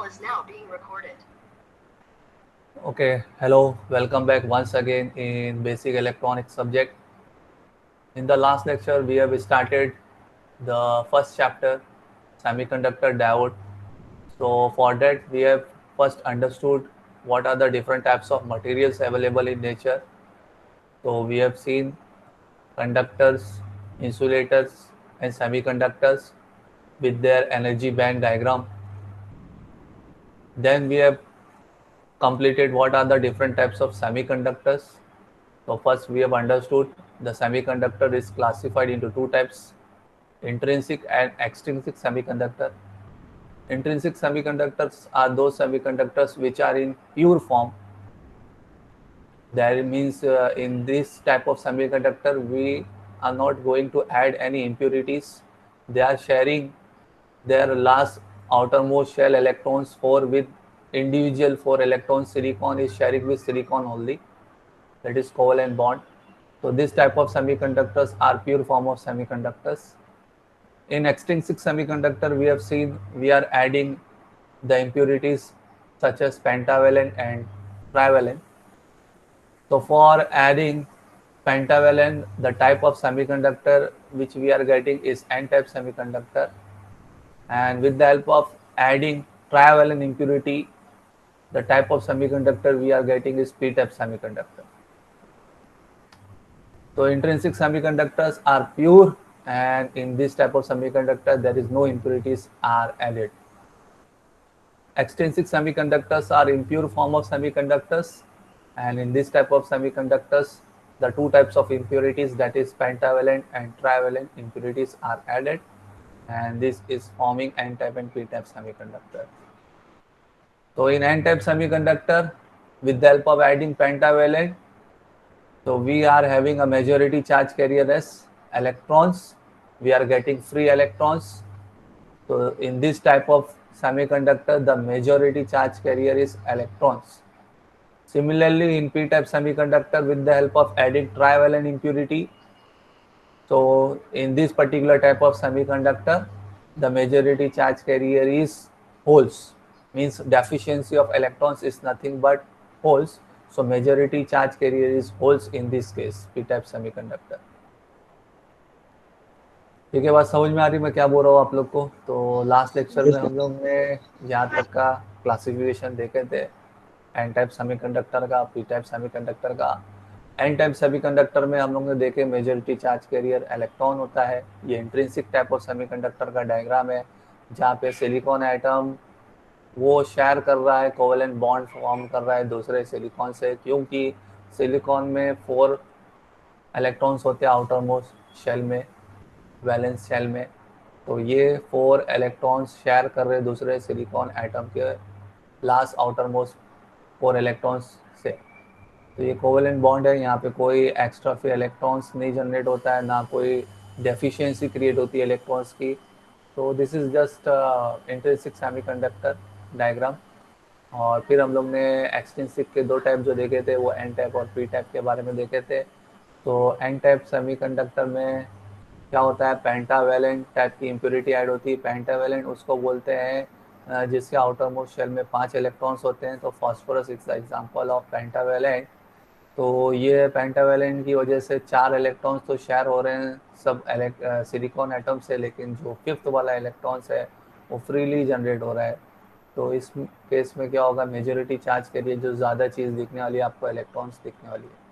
is now being recorded. Okay, hello, welcome back once again in basic electronics subject. In the last lecture, we have started the first chapter, semiconductor diode. So for that, we have first understood what are the different types of materials available in nature. So we have seen conductors, insulators, and semiconductors with their energy band diagram. Then we have completed what are the different types of semiconductors. So first we have understood the semiconductor is classified into two types, intrinsic and extrinsic semiconductor. Intrinsic semiconductors are those semiconductors which are in pure form. That means in this type of semiconductor we are not going to add any impurities. They are sharing their last outermost shell electrons four with individual four electrons. Silicon is sharing with silicon only, that is covalent bond. So this type of semiconductors are pure form of semiconductors. In extrinsic semiconductor, we have seen we are adding the impurities such as pentavalent and trivalent. So for adding pentavalent, the type of semiconductor which we are getting is N-type semiconductor, and with the help of adding trivalent impurity, the type of semiconductor we are getting is P-type semiconductor. So intrinsic semiconductors are pure, and in this type of semiconductor there is no impurities are added. Extrinsic semiconductors are impure form of semiconductors, and in this type of semiconductors the two types of impurities, that is pentavalent and trivalent impurities, are added, and this is forming N-type and P-type semiconductor. So in N-type semiconductor, with the help of adding pentavalent, so we are having a majority charge carrier as electrons. We are getting free electrons. So in this type of semiconductor, the majority charge carrier is electrons. Similarly, in P-type semiconductor, with the help of adding trivalent impurity, so in this particular type of semiconductor, the majority charge carrier is holes. Means deficiency of electrons is nothing but holes. So majority charge carrier is holes in this case, P-type semiconductor. ठीक है, बात समझ में आ रही मैं क्या बोल रहा हूँ आप लोग को? तो लास्ट लेक्चर में Yes, sir. हम लोग ने यहाँ तक का क्लासिफिकेशन देखे थे, एन टाइप सेमीकंडक्टर का, पी टाइप सेमीकंडक्टर का। एन टाइप सेमीकंडक्टर में हम लोग ने देखे मेजॉरिटी चार्ज कैरियर इलेक्ट्रॉन होता है। ये इंट्रिंसिक टाइप ऑफ सेमीकंडक्टर का डायग्राम है, जहाँ पे सिलिकॉन एटम वो शेयर कर रहा है, कोवेलेंट बॉन्ड फॉर्म कर रहा है दूसरे सिलिकॉन से, क्योंकि सिलिकॉन में 4 इलेक्ट्रॉन्स होते हैं आउटर मोस्ट शेल में, वैलेंस शेल में। तो ये 4 इलेक्ट्रॉन्स शेयर कर रहे हैं दूसरे सिलिकॉन एटम के लास्ट आउटर मोस्ट 4 इलेक्ट्रॉन्स से। तो ये कोवेलेंट बॉन्ड है, यहाँ पे कोई एक्स्ट्रा फ्री इलेक्ट्रॉन्स नहीं जनरेट होता है, ना कोई डेफिशिएंसी क्रिएट होती है इलेक्ट्रॉन्स की। तो this is just intrinsic semiconductor diagram. और फिर हम लोग ने एक्सटेंसिक के दो टाइप जो देखे थे, वो एन टाइप और पी टाइप के बारे में देखे थे। तो एन टाइप सेमीकंडक्टर में क्या होता है, पेंटावेलेंट टाइप की इम्प्योरिटी ऐड होती है। पेंटावेलेंट उसको बोलते हैं जिसके आउटर मोस्ट शेल में 5 इलेक्ट्रॉन्स होते हैं। तो phosphorus is the example of pentavalent. तो ये पेंटावेलेंट की वजह से 4 इलेक्ट्रॉन्स तो शेयर हो रहे हैं सब सिलिकॉन एटम से, लेकिन जो 5th वाला इलेक्ट्रॉन्स है वो फ्रीली जनरेट हो रहा है। तो इस केस में क्या होगा, मेजोरिटी चार्ज के लिए जो ज़्यादा चीज़ दिखने वाली है आपको इलेक्ट्रॉन्स दिखने वाली है।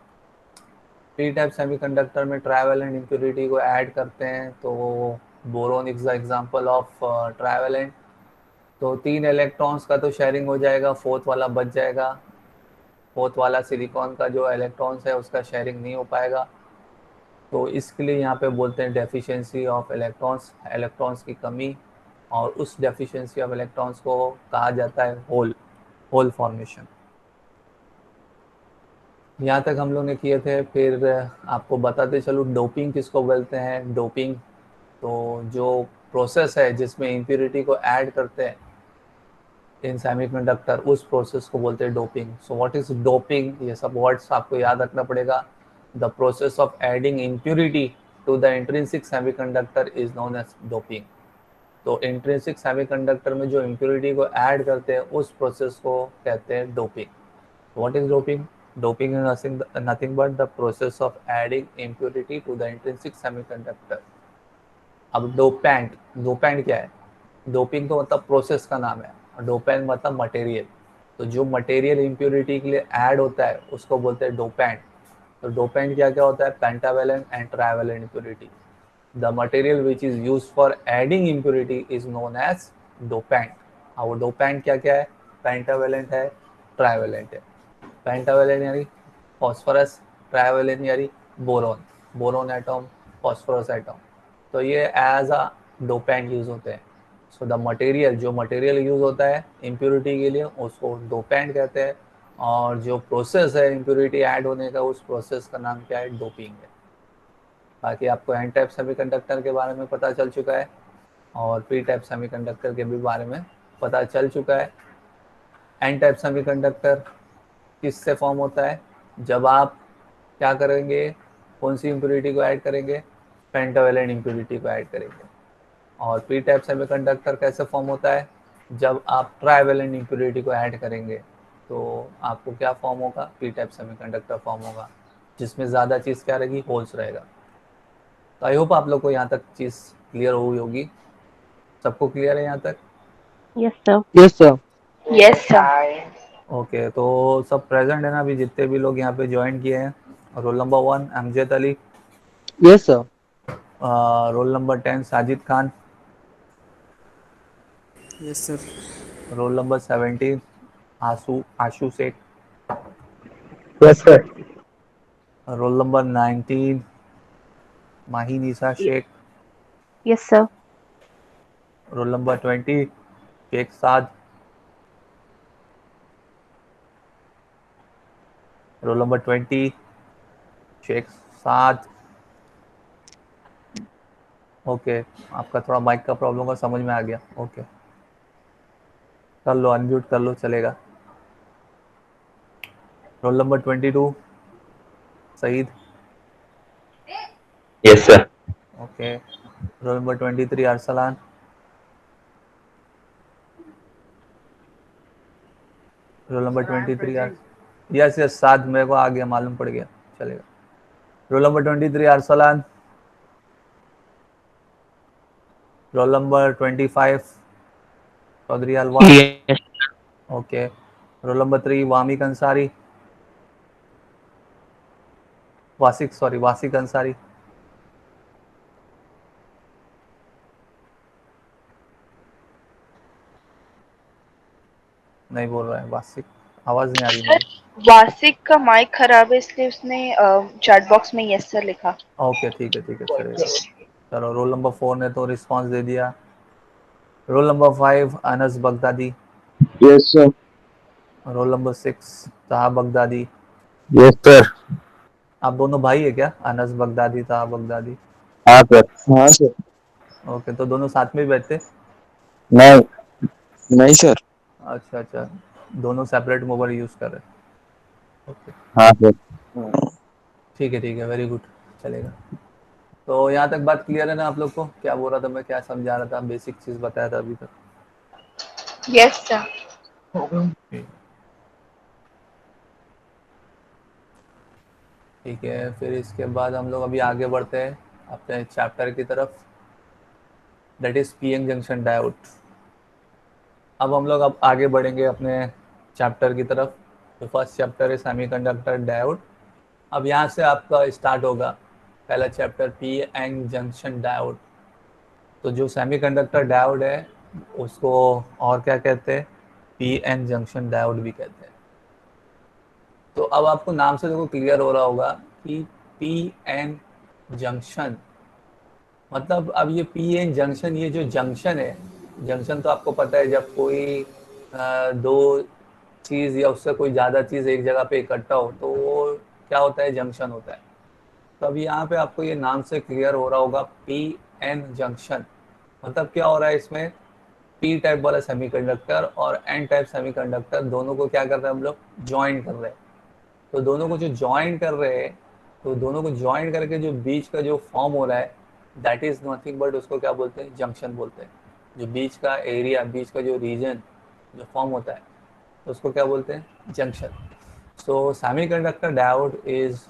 पी टाइप सेमीकंडक्टर में ट्राइवेलेंट इम्प्योरिटी को ऐड करते हैं, तो boron is the example of trivalent. तो 3 इलेक्ट्रॉन्स का तो शेयरिंग हो जाएगा, 4th वाला बच जाएगा। 4th वाला सिलिकॉन का जो इलेक्ट्रॉन्स है उसका शेयरिंग नहीं हो पाएगा। तो इसके लिए यहाँ पे बोलते हैं डेफिशिएंसी ऑफ इलेक्ट्रॉन्स, इलेक्ट्रॉन्स की कमी। और उस डेफिशिएंसी ऑफ इलेक्ट्रॉन्स को कहा जाता है होल फॉर्मेशन। यहाँ तक हम लोग ने किए थे। फिर आपको बताते चलो डोपिंग किसको बोलते हैं। डोपिंग तो जो प्रोसेस है जिसमें इम्प्योरिटी को ऐड करते हैं इन सेमीकंडक्टर, उस प्रोसेस को बोलते हैं doping. So what is doping, ये सब वर्ड्स आपको याद रखना पड़ेगा। The process of adding impurity to the intrinsic semiconductor is known as doping. तो इंट्रिंसिक सेमीकंडक्टर में जो इम्प्योरिटी को ऐड करते हैं उस प्रोसेस को कहते हैं doping. What is doping? Doping is nothing but the process of adding impurity to the intrinsic semiconductor. अब डोपेंट क्या है? डोपिंग तो मतलब प्रोसेस का नाम है और डोपेंट मतलब मटेरियल. तो जो मटेरियल इम्प्योरिटी के लिए ऐड होता है उसको बोलते हैं डोपेंट. तो डोपेंट क्या क्या होता है? Pentavalent and trivalent impurity. The material which is used for adding impurity is known as dopant. अब वो dopant क्या क्या है? पेंटावेलेंट है, ट्राइवेलेंट है. पेंटावेलेंट यानी फॉस्फोरस, ट्राइवेलेंट यानी boron, boron atom, phosphorus atom. तो ये एज अ डोपेंट यूज होते हैं. सो द मटेरियल, जो मटेरियल यूज होता है इम्प्योरिटी के लिए उसको डोपेंट कहते हैं. और जो प्रोसेस है इम्प्योरिटी ऐड होने का उस प्रोसेस का नाम क्या है? डोपिंग है. बाकी आपको एन टाइप सेमीकंडक्टर के बारे में पता चल चुका है और पी टाइप सेमीकंडक्टर के भी बारे में पता चल चुका है. एन टाइप सेमीकंडक्टर किससे फॉर्म होता है? जब आप क्या करेंगे? कौन सी इम्प्योरिटी को ऐड करेंगे? पेंटावेलेंट इम्प्योरिटी को ऐड करेंगे. और पी टाइप सेमीकंडक्टर कैसे फॉर्म होता है? जब आप ट्राइवेलेंट इम्प्योरिटी को ऐड करेंगे तो आपको क्या फॉर्म होगा? पी टाइप सेमीकंडक्टर फॉर्म होगा, जिसमें ज़्यादा चीज़ क्या रहेगी? होल्स रहेगा. तो आई होप आप लोग को यहाँ तक चीज़ क्लियर हुई होगी. सबको क्लियर है यहाँ तक? Yes, sir. Yes, sir. Yes, sir. Okay, तो सब प्रेजेंट है ना अभी जितने भी लोग यहाँ पे ज्वाइन किए हैं? Roll number 1 Amjad Ali, Yes, sir. Roll number 10 Sajid Khan, Yes, sir. Roll number 17 Ashu Shaikh, Yes, sir. Roll number 19 Mahi Nisa Shaikh, Yes, sir. Roll number 20 Shaikh Saad, roll number 20 Shaikh Saad. Okay, आपका थोड़ा माइक का प्रॉब्लम का समझ में आ गया. ओके, कर लो, अनम्यूट कर लो, चलेगा. Roll number 22 Saeed. Yes, sir. Okay, roll number 23 Arsalan, roll number 23 yes yes Saad मेरे को आ गया, मालूम पड़ गया, चलेगा. Roll number 23 Arsalan, roll number 25 Chaudhary Alwa. Yes. Okay, roll number 3 Wamiq Ansari, Wasiq Ansari. नहीं बोल रहा है वासिक, आवाज नहीं आ रही मेरी. वासिक का माइक खराब है इसलिए उसने चैट बॉक्स में यस सर लिखा. ओके ठीक है चलेगा. चलो, रोल नंबर 4 ने तो रिस्पांस दे दिया. Roll number 5 Anas Baghdadi, Yes, sir. Roll number 6 ताहा बगदादी. Yes, sir. आप दोनों भाई है क्या? अनस बगदादी, ताहा बगदादी. हाँ सर. हाँ सर. ओके, तो दोनों साथ में ही बैठते? नहीं. नहीं सर. अच्छा, दोनों सेपरेट मोबाइल यूज कर रहे हैं. ओके हाँ सर. ठीक है, वेरी गुड, चलेगा. तो यहाँ तक बात क्लियर है ना आप लोग को? क्या बोल रहा था मैं, क्या समझा रहा था, बेसिक चीज बताया था अभी तक. Yes sir. ठीक है, फिर इसके बाद हम लोग अभी आगे बढ़ते हैं अपने चैप्टर की तरफ, that is PN junction diode. अब आगे बढ़ेंगे अपने चैप्टर की तरफ. तो फर्स्ट चैप्टर है सेमीकंडक्टर डायोड. अब यहाँ से आपका स्टार्ट होगा पहला chapter, P N junction diode. तो जो सेमीकंडक्टर डायोड है उसको और क्या कहते हैं? पी एन जंक्शन डायोड भी कहते हैं. तो अब आपको नाम से देखो क्लियर हो रहा होगा कि पी एन जंक्शन मतलब, अब ये पी एन जंक्शन, ये जो जंक्शन है, जंक्शन तो आपको पता है जब कोई दो चीज़ या उससे कोई ज़्यादा चीज़ एक जगह पे इकट्ठा हो तो वो क्या होता है? जंक्शन होता है. तो अब यहाँ पे आपको ये नाम से क्लियर हो रहा होगा पी एन जंक्शन मतलब क्या हो रहा है इसमें? पी टाइप वाला सेमीकंडक्टर और एन टाइप सेमीकंडक्टर दोनों को क्या कर रहे हैं हम लोग? ज्वाइन कर रहे हैं. तो दोनों को जो ज्वाइन कर रहे हैं, तो दोनों को ज्वाइन करके जो बीच का जो फॉर्म हो रहा है दैट इज नथिंग बट उसको क्या बोलते हैं? जंक्शन बोलते हैं. जो बीच का एरिया, बीच का जो रीजन जो फॉर्म होता है तो उसको क्या बोलते हैं, junction. So semiconductor diode is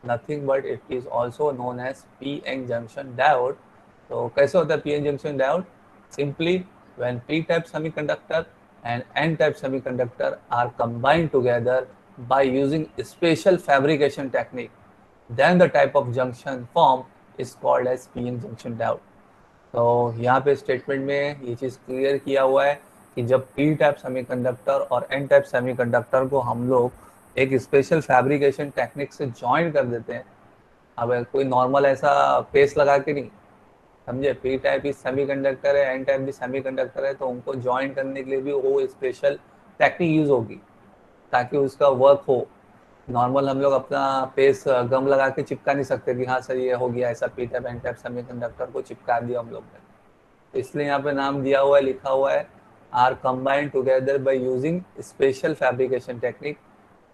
nothing but it is also known as P N junction diode. तो कैसे होता है P N junction diode? Simply when P type semiconductor and n-type semiconductor are combined together by using special fabrication technique, then the type of junction form is called as p-n junction diode. तो यहाँ पे statement में ये चीज़ clear किया हुआ है कि जब पी टाइप सेमीकंडक्टर और एन टाइप सेमीकंडक्टर को हम लोग एक स्पेशल फैब्रिकेशन टेक्निक से जॉइन कर देते हैं. अब कोई नॉर्मल ऐसा पेस्ट लगा के नहीं, समझे. पी टाइप भी सेमीकंडक्टर है, एन टाइप भी सेमीकंडक्टर है, तो उनको ज्वाइन करने के लिए भी वो स्पेशल टेक्निक यूज होगी ताकि उसका वर्क हो. नॉर्मल हम लोग अपना पेस गम लगा के चिपका नहीं सकते कि हाँ सर ये हो गया ऐसा, P type N type semiconductor को चिपका दिया हम लोग ने. तो इसलिए यहाँ पे नाम दिया हुआ है, लिखा हुआ है are combined together by using special fabrication technique.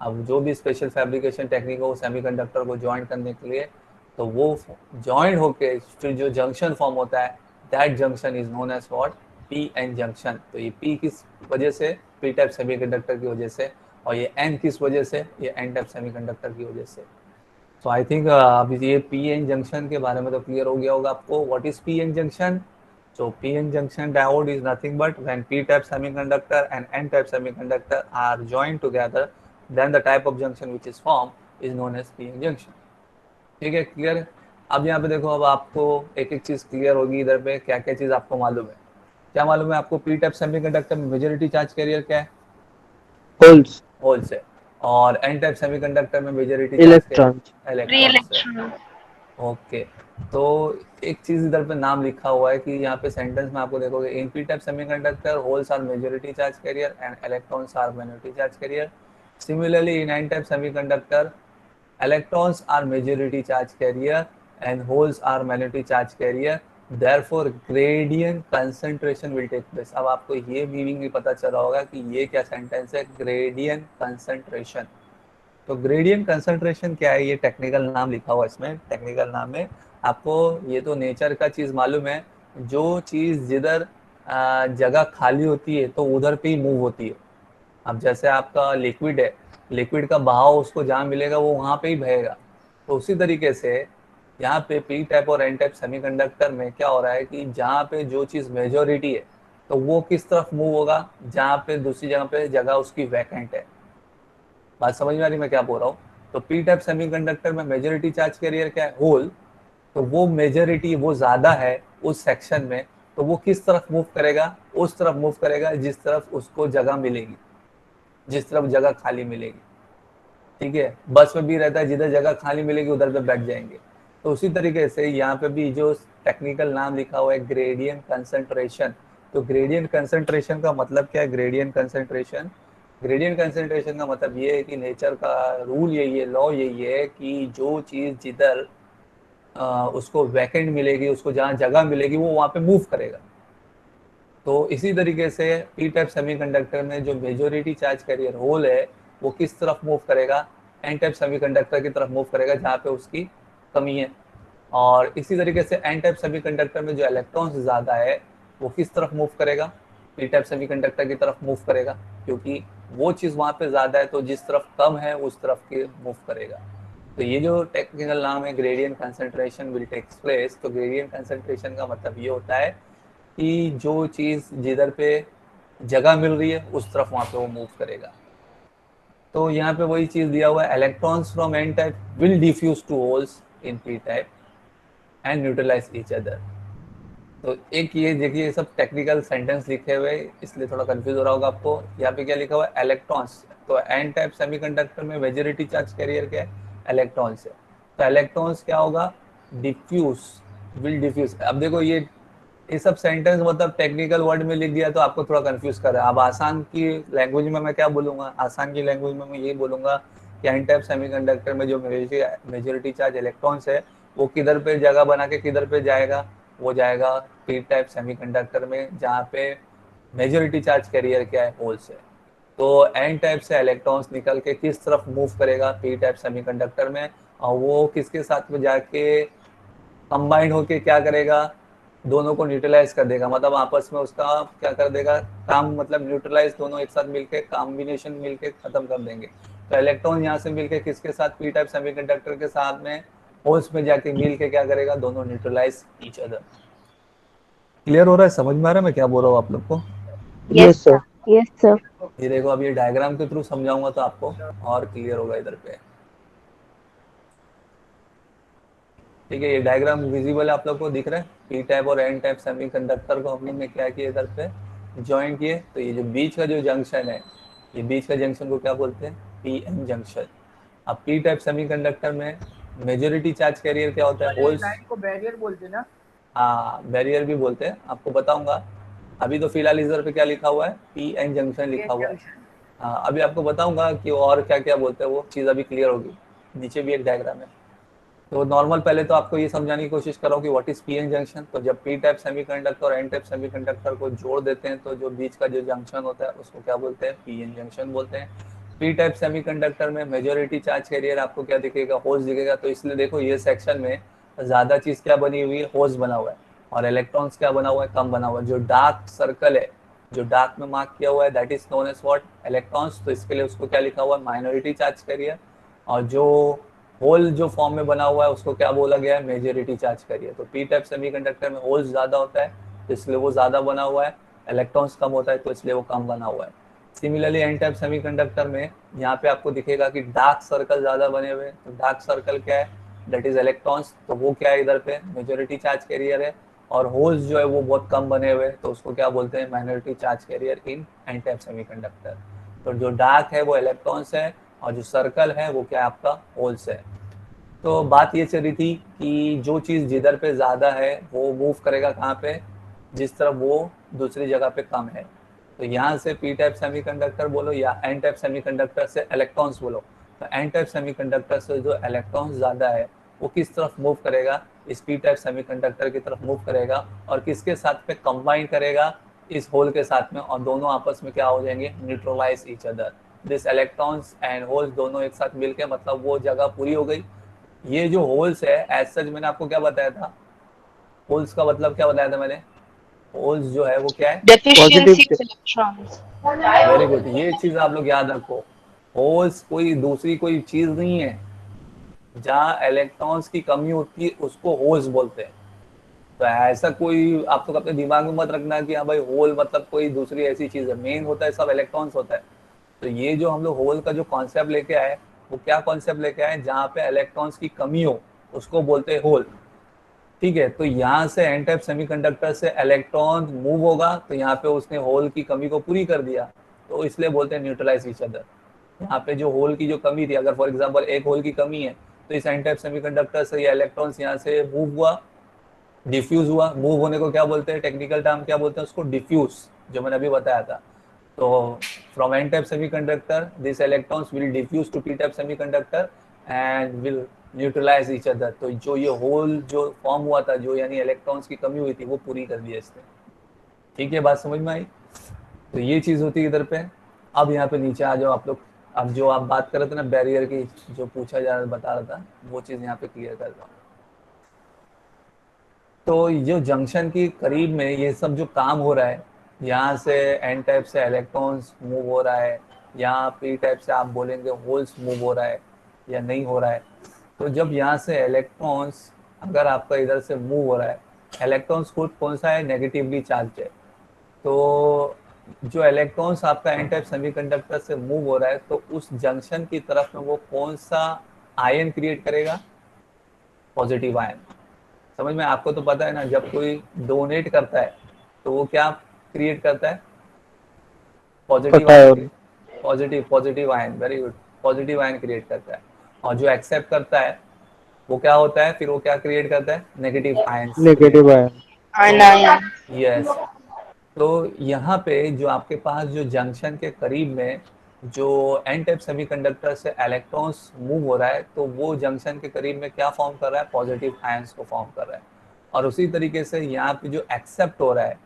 अब जो भी स्पेशल फैब्रिकेशन टेक्निक हो सेमीकंडक्टर को ज्वाइन करने के लिए, तो वो ज्वाइन होके फिर जो जंक्शन फॉर्म होता है that junction is known as what, P N junction. तो ये पी किस वजह से, पी टाइप सेमीकंडक्टर की वजह से, और ये एन किस वजह से, ये एन टाइप सेमीकंडक्टर की वजह से. सो आई थिंक अब ये पी एन जंक्शन के बारे में तो क्लियर हो गया होगा आपको. What is P N junction? So PN junction diode is nothing but when P-type semiconductor and N-type semiconductor are joined together, then the type of junction which is formed is known as PN junction. ठीक है, clear है. अब यहाँ पे देखो, अब आपको एक एक चीज क्लियर होगी. इधर पे क्या क्या चीज आपको मालूम है? क्या मालूम है आपको? P-type सेमीकंडक्टर में मेजॉरिटी चार्ज कैरियर क्या है? होल्स. होल्स है. और N-type सेमीकंडक्टर में मेजॉरिटी इलेक्ट्रॉन. इलेक्ट्रॉन. ओके. तो एक चीज इधर पे नाम लिखा हुआ है कि यहाँ पे सेंटेंस में आपको देखोगे, in P type semiconductor holes are majority charge carrier and electrons are minority charge carrier. Similarly in N type semiconductor electrons are majority charge carrier and holes are minority charge carrier, therefore gradient concentration will take place. अब आपको ये meaning भी पता चला होगा कि ये क्या सेंटेंस है, ग्रेडियंट कंसंट्रेशन. तो ग्रेडियंट कंसंट्रेशन क्या है? ये टेक्निकल नाम लिखा हुआ है इसमें. टेक्निकल नाम है आपको, ये तो नेचर का चीज़ मालूम है, जो चीज़ जिधर जगह खाली होती है तो उधर पे ही मूव होती है. अब जैसे आपका लिक्विड है, लिक्विड का बहाव उसको जहाँ मिलेगा वो वहाँ पे ही बहेगा. तो उसी तरीके से यहाँ पे पी टाइप और एन टाइप सेमीकंडक्टर में क्या हो रहा है कि जहाँ पे जो चीज़ मेजॉरिटी है तो वो किस तरफ मूव होगा, जहाँ पे दूसरी जगह पे जगह उसकी वैकेंट है. बात समझ में आ रही मैं क्या बोल रहा हूँ? तो पी टाइप सेमीकंडक्टर में मेजॉरिटी चार्ज कैरियर क्या है, होल. तो वो मेजॉरिटी वो ज्यादा है उस सेक्शन में, तो वो किस तरफ मूव करेगा? उस तरफ मूव करेगा जिस तरफ उसको जगह मिलेगी, जिस तरफ जगह खाली मिलेगी. ठीक है, बस में भी रहता है, जिधर जगह खाली मिलेगी उधर पे बैठ जाएंगे. तो उसी तरीके से यहाँ पे भी जो टेक्निकल नाम लिखा हुआ है ग्रेडियंट कंसंट्रेशन. तो ग्रेडियंट कंसंट्रेशन का मतलब क्या है? ग्रेडियंट कंसंट्रेशन, ग्रेडियंट कंसंट्रेशन का मतलब ये है कि नेचर का रूल यही है, लॉ यही है कि जो चीज़ जिधर उसको वैकेंट मिलेगी, उसको जहाँ जगह मिलेगी वो वहाँ पे मूव करेगा. तो इसी तरीके से पी टाइप सेमीकंडक्टर में जो मेजॉरिटी चार्ज कैरियर होल है वो किस तरफ मूव करेगा? एन टाइप सेमीकंडक्टर की तरफ मूव करेगा जहाँ पे उसकी कमी है. और इसी तरीके से एन टाइप सेमीकंडक्टर में जो इलेक्ट्रॉन्स ज़्यादा है वो किस तरफ मूव करेगा? पी टाइप सेमीकंडक्टर की तरफ मूव करेगा, क्योंकि वो चीज़ वहाँ पे ज़्यादा है तो जिस तरफ कम है उस तरफ की मूव करेगा. तो ये जो टेक्निकल नाम है gradient concentration will take place. तो ग्रेडियंट कंसंट्रेशन का मतलब ये होता है कि जो चीज़ जिधर पे जगह मिल रही है उस तरफ वहाँ पे वो मूव करेगा. तो यहाँ पे वही चीज़ दिया हुआ है, electrons from N type will diffuse to holes in P type and neutralize each other. तो एक ये देखिए, सब टेक्निकल सेंटेंस लिखे हुए इसलिए थोड़ा कंफ्यूज हो रहा होगा आपको. यहाँ पे क्या लिखा हुआ है? इलेक्ट्रॉन्स. तो एन टाइप सेमीकंडक्टर में मेजॉरिटी चार्ज कैरियर क्या है? इलेक्ट्रॉन्स है. तो इलेक्ट्रॉन्स क्या होगा? Diffuse, will diffuse. अब देखो ये सब सेंटेंस मतलब टेक्निकल वर्ड में लिख दिया तो आपको थोड़ा कंफ्यूज कर रहा है. अब आसान की लैंग्वेज में मैं क्या बोलूँगा? आसान की लैंग्वेज में मैं ये बोलूँगा कि एन टाइप सेमीकंडक्टर में जो मेजॉरिटी चार्ज इलेक्ट्रॉन्स है वो किधर पे जगह बना के किधर पे जाएगा? वो जाएगा पी टाइप सेमीकंडक्टर में जहाँ पे मेजॉरिटी चार्ज कैरियर क्या है? होल्स है. तो एन टाइप से इलेक्ट्रॉन्स निकल के किस तरफ मूव करेगा? पी टाइप सेमीकंडक्टर में. और वो किसके साथ में जाके कंबाइंड होके क्या करेगा? दोनों को न्यूट्रलाइज कर देगा, मतलब आपस में उसका क्या कर देगा काम, मतलब न्यूट्रलाइज दोनों एक साथ मिलके कॉम्बिनेशन मिलके खत्म कर देंगे। तो इलेक्ट्रॉन यहाँ से मिलके किसके साथ, पी टाइप सेमीकंडक्टर के साथ में होल्स में जाके मिल के क्या करेगा, दोनों न्यूट्रलाइज ईच अदर। क्लियर हो रहा है, समझ में आ रहा है मैं क्या बोल रहा हूँ आप लोग को? Yes, sir. Yes, sir. ये देखो अब ये डायग्राम के थ्रू समझाऊंगा तो आपको और क्लियर होगा इधर पे। ठीक है, ये डायग्राम विजिबल आप लोग को दिख रहा है। पी टाइप और एन टाइप सेमीकंडक्टर को हम लोग ने क्या किया इधर पे ज्वाइन किए। तो ये जो बीच का जो जंक्शन है, ये बीच का जंक्शन को क्या बोलते हैं, पी एन जंक्शन। अब पी टाइप सेमीकंडक्टर में मेजॉरिटी चार्ज कैरियर क्या होता है, होल्स को बैरियर बोलते हैं ना? हाँ, बैरियर भी बोलते हैं, आपको बताऊंगा। अभी तो फिलहाल इधर पे क्या लिखा हुआ है, पी एन जंक्शन लिखा हुआ है। हाँ, अभी आपको बताऊंगा कि और क्या क्या बोलते हैं, वो चीज़ अभी क्लियर होगी। नीचे भी एक डायग्राम है। तो नॉर्मल पहले तो आपको ये समझाने की कोशिश कर रहा हूँ कि what is P N junction. तो जब पी टाइप सेमीकंडक्टर और एन टाइप सेमीकंडक्टर को जोड़ देते हैं तो जो बीच का जो जंक्शन होता है उसको क्या बोलते हैं, पी एन जंक्शन बोलते हैं। पी टाइप सेमीकंडक्टर में मेजॉरिटी चार्ज कैरियर आपको क्या दिखेगा, होल्स दिखेगा। तो इसलिए देखो ये सेक्शन में ज़्यादा चीज़ क्या बनी हुई है, होल्स बना हुआ है, और इलेक्ट्रॉन्स क्या बना हुआ है, कम बना हुआ है। जो डार्क सर्कल है, जो डार्क में मार्क किया हुआ है, that is known as what, electrons. तो इसके लिए उसको क्या लिखा हुआ है, माइनॉरिटी चार्ज कैरियर। और जो होल जो फॉर्म में बना हुआ है उसको क्या बोला गया है, मेजॉरिटी चार्ज कैरियर। तो पी टाइप सेमीकंडक्टर में होल्स ज़्यादा होता है तो इसलिए वो ज़्यादा बना हुआ है, इलेक्ट्रॉन्स कम होता है तो इसलिए वो कम बना हुआ है। सिमिलरली एन टाइप सेमीकंडक्टर में यहाँ पे आपको दिखेगा कि डार्क सर्कल ज़्यादा बने हुए हैं। तो डार्क सर्कल क्या है, दैट इज इलेक्ट्रॉन्स। तो वो क्या है, इधर पे मेजॉरिटी चार्ज कैरियर है। और होल्स जो है वो बहुत कम बने हुए हैं तो उसको क्या बोलते हैं, minority charge carrier in N type semiconductor. तो जो डार्क है वो इलेक्ट्रॉन्स है और जो सर्कल है वो क्या है आपका, होल्स है। तो बात ये चल रही थी कि जो चीज़ जिधर पे ज़्यादा है वो मूव करेगा कहाँ पे, जिस तरफ वो दूसरी जगह पे कम है। तो यहाँ से पी टाइप सेमीकंडक्टर बोलो या एन टाइप सेमीकंडक्टर से इलेक्ट्रॉन्स बोलो। तो एन टाइप सेमीकंडक्टर से जो इलेक्ट्रॉन्स ज़्यादा है वो किस तरफ मूव करेगा, इस पी टाइप सेमीकंडक्टर की तरफ मूव करेगा और किसके साथ पे कंबाइन करेगा, इस होल के साथ में। और दोनों आपस में क्या हो जाएंगे, neutralize each other. This electrons and holes दोनों एक साथ मिलके, मतलब वो जगह पूरी हो गई। ये जो होल्स है एज सच मैंने आपको क्या बताया था, होल्स का मतलब क्या बताया था मैंने, होल्स जो है वो क्या है, deficiency of electrons. Very good, ये चीज आप लोग याद रखो। होल्स कोई दूसरी कोई चीज नहीं है, जहाँ इलेक्ट्रॉन्स की कमी होती है उसको होल्स बोलते हैं। तो ऐसा कोई आप लोग अपने दिमाग में मत रखना कि हाँ भाई होल मतलब कोई दूसरी ऐसी चीज है, मेन होता है सब इलेक्ट्रॉन्स होता है। तो ये जो हम लोग होल का जो कॉन्सेप्ट लेके आए वो क्या कॉन्सेप्ट लेके आए, जहाँ पे इलेक्ट्रॉन्स की कमी हो उसको बोलते हैं होल। ठीक है, तो यहाँ से एन टाइप सेमीकंडक्टर से इलेक्ट्रॉन मूव होगा तो यहाँ पे उसने होल की कमी को पूरी कर दिया, तो इसलिए बोलते हैं न्यूट्रलाइज ईच अदर। यहाँ पे जो होल की जो कमी थी, अगर फॉर एग्जांपल एक होल की कमी है तो इस एन टाइप सेमीकंडक्टर से ये इलेक्ट्रॉन्स यहाँ से मूव हुआ, डिफ्यूज हुआ। मूव होने को क्या बोलते हैं, टेक्निकल टर्म क्या बोलते हैं उसको, डिफ्यूज, जो मैंने अभी बताया था। तो from N type semiconductor this electrons will diffuse to P type semiconductor and will neutralize each other. तो जो ये होल जो फॉर्म हुआ था, जो यानी इलेक्ट्रॉन्स की कमी हुई थी, वो पूरी कर दिया इसने। ठीक है, बात समझ में आई? तो ये चीज़ होती है इधर पे। अब यहाँ पे नीचे आ जाओ आप लोग। अब जो आप बात कर रहे थे ना बैरियर की, जो पूछा जा बता रहा था, वो चीज़ यहाँ पे क्लियर कर दो। तो जो जंक्शन की करीब में ये सब जो काम हो रहा है, यहाँ से एन टाइप से इलेक्ट्रॉन्स मूव हो रहा है, यहाँ पी टाइप से आप बोलेंगे होल्स मूव हो रहा है या नहीं हो रहा है। तो जब यहाँ से इलेक्ट्रॉन्स अगर आपका इधर से मूव हो रहा है, इलेक्ट्रॉन्स खुद कौन सा है, नेगेटिवली चार्ज है। तो जो इलेक्ट्रॉन्स आपका एन टाइप सेमीकंडक्टर से मूव हो रहा है तो उस जंक्शन की तरफ में वो कौन सा आयन क्रिएट करेगा, पॉजिटिव आयन। समझ में? आपको तो पता है ना, जब कोई डोनेट करता है तो वो क्या क्रिएट करता है, positive ion, positive ion, very good, positive ion create करता है। और जो एक्सेप्ट करता है वो क्या होता है, फिर वो क्या क्रिएट करता है, negative ion. Negative ion. Anion. Yes. तो यहाँ पे जो आपके पास जो जंक्शन के करीब में जो एन टाइप सेमीकंडक्टर से इलेक्ट्रॉन्स मूव हो रहा है, तो वो जंक्शन के करीब में क्या फॉर्म कर रहा है, पॉजिटिव आयंस को फॉर्म कर रहा है। और उसी तरीके से यहाँ पे जो एक्सेप्ट हो रहा है